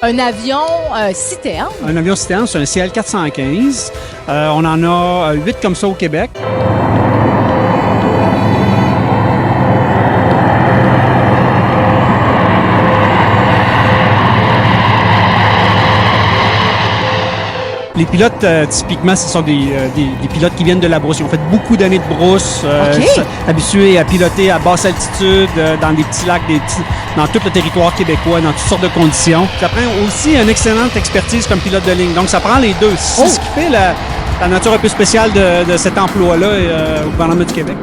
Un avion citerne. Un avion citerne, c'est un CL415. On en a 8 comme ça au Québec. Les pilotes, typiquement, ce sont des pilotes qui viennent de la brousse. Ils ont fait beaucoup d'années de brousse, habitués à piloter à basse altitude, dans des petits lacs, dans tout le territoire québécois, dans toutes sortes de conditions. Ça prend aussi une excellente expertise comme pilote de ligne. Donc, ça prend les deux. C'est ce qui fait la nature un peu spéciale de cet emploi-là au gouvernement du Québec.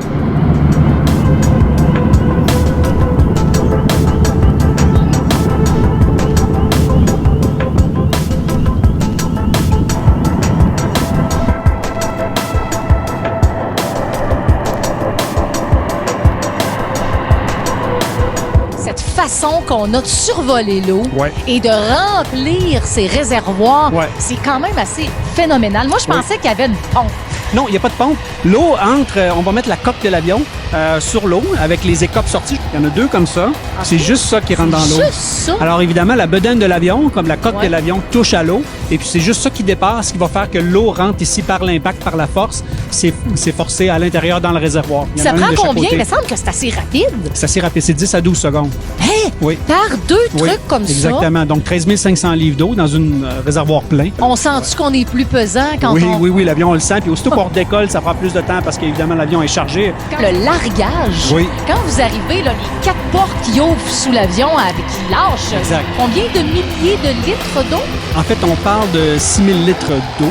Façon qu'on a de survoler l'eau et de remplir ses réservoirs, c'est quand même assez phénoménal. Moi, je pensais qu'il y avait une pompe. Non, il n'y a pas de pompe. L'eau entre, on va mettre la coque de l'avion sur l'eau avec les écopes sorties. Il y en a 2 comme ça. Okay. C'est juste ça qui rentre dans l'eau. Juste ça? Alors évidemment, la bedaine de l'avion, comme la coque de l'avion, touche à l'eau. Et puis c'est juste ça qui dépasse, qui va faire que l'eau rentre ici par l'impact, par la force. C'est forcé à l'intérieur dans le réservoir. Ça prend combien? Il me semble que c'est assez rapide. C'est assez rapide. C'est 10 à 12 secondes. Hein? Oui. Par 2 trucs comme ça? Exactement. Donc 13 500 livres d'eau dans un réservoir plein. On sent-tu qu'on est plus pesant quand on... Oui, l'avion, on le sent. Puis aussitôt qu'on redécolle, ça prend plus de temps parce qu'évidemment, l'avion est chargé. Le largage. Quand vous arrivez, là, les 4 portes qui ouvrent sous l'avion qui lâchent, combien de milliers de litres d'eau? En fait, on parle de 6000 litres d'eau.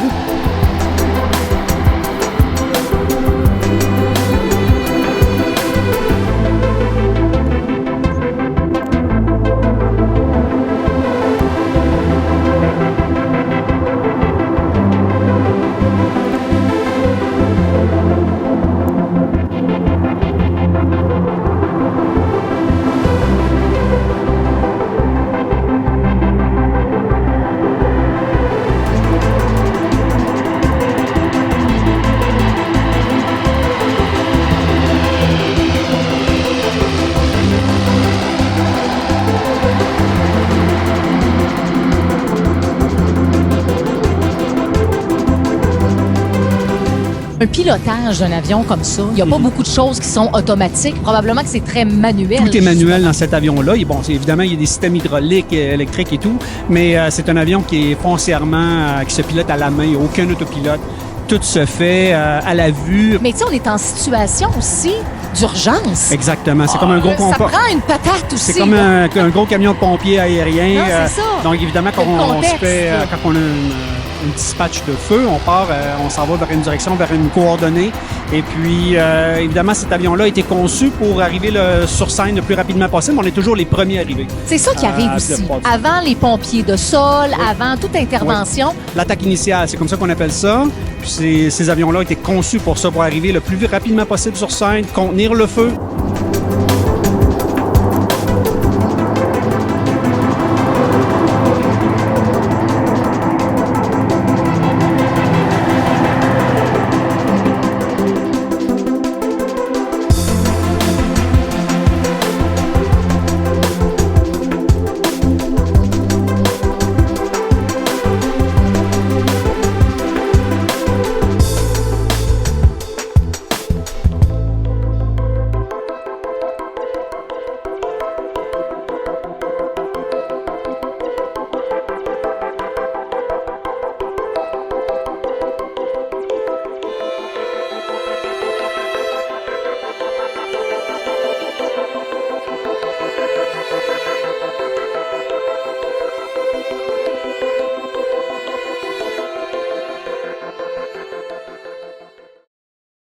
Un pilotage d'un avion comme ça, il n'y a pas beaucoup de choses qui sont automatiques. Probablement que c'est très manuel. Tout est manuel dans cet avion-là. Bon, évidemment, il y a des systèmes hydrauliques, électriques et tout, mais c'est un avion qui est foncièrement, qui se pilote à la main. Il n'y a aucun autopilote. Tout se fait à la vue. Mais tu sais, on est en situation aussi d'urgence. Exactement. C'est comme un gros ça prend une patate aussi. C'est comme un gros camion de pompiers aérien. Non, c'est ça. Donc, évidemment, quand on a une dispatch de feu, on part, on s'en va vers une direction, vers une coordonnée. Et puis, évidemment, cet avion-là a été conçu pour arriver sur scène le plus rapidement possible. On est toujours les premiers arrivés. C'est ça qui arrive aussi. Avant les pompiers de sol, avant toute intervention. L'attaque initiale, c'est comme ça qu'on appelle ça. Puis ces avions-là ont été conçus pour ça, pour arriver le plus rapidement possible sur scène, contenir le feu.